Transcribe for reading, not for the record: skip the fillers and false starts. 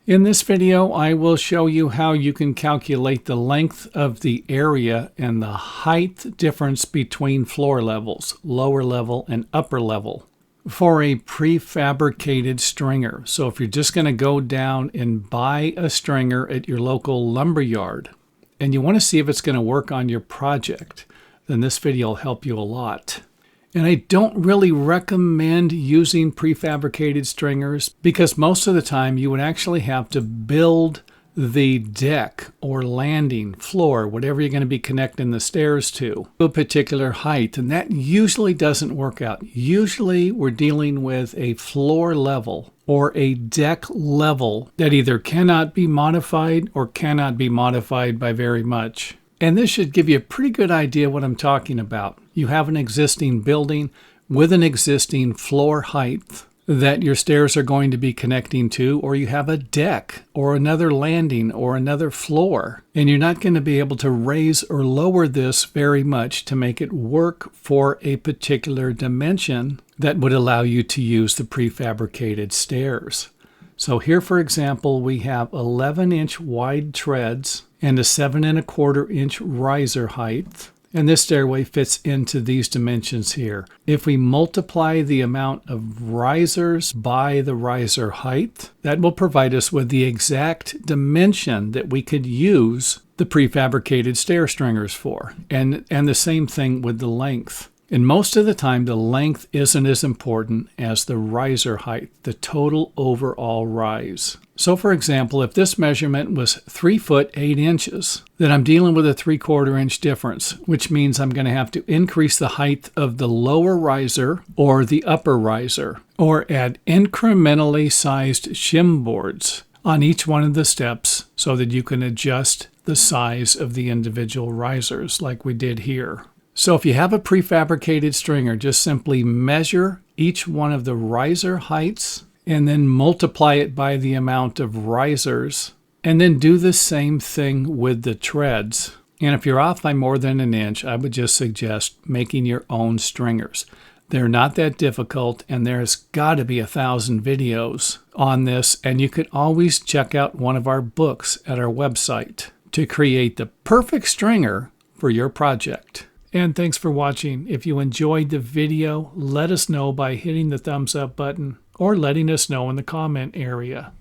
In this video, I will show you how you can calculate the length of the area and the height difference between floor levels, lower level and upper level, for a prefabricated stringer. So if you're just going to go down and buy a stringer at your local lumber yard and you want to see if it's going to work on your project, then this video will help you a lot. And I don't really recommend using prefabricated stringers because most of the time you would actually have to build the deck or landing floor, whatever you're going to be connecting the stairs to a particular height. And that usually doesn't work out. Usually we're dealing with a floor level or a deck level that either cannot be modified or cannot be modified by very much. And this should give you a pretty good idea what I'm talking about. You have an existing building with an existing floor height that your stairs are going to be connecting to, or you have a deck or another landing or another floor, and you're not going to be able to raise or lower this very much to make it work for a particular dimension that would allow you to use the prefabricated stairs. So here, for example, we have 11-inch wide treads and a 7¼ inch riser height. And this stairway fits into these dimensions here. If we multiply the amount of risers by the riser height, that will provide us with the exact dimension that we could use the prefabricated stair stringers for. And the same thing with the length. And most of the time, the length isn't as important as the riser height, the total overall rise. So for example, if this measurement was 3 foot 8 inches, then I'm dealing with a 3/4 inch difference, which means I'm going to have to increase the height of the lower riser or the upper riser, or add incrementally sized shim boards on each one of the steps so that you can adjust the size of the individual risers like we did here. So if you have a prefabricated stringer, just simply measure each one of the riser heights and then multiply it by the amount of risers, and then do the same thing with the treads. And if you're off by more than an inch, I would just suggest making your own stringers. They're not that difficult, and there's got to be 1,000 videos on this, and you can always check out one of our books at our website to create the perfect stringer for your project. And thanks for watching. If you enjoyed the video, let us know by hitting the thumbs up button or letting us know in the comment area.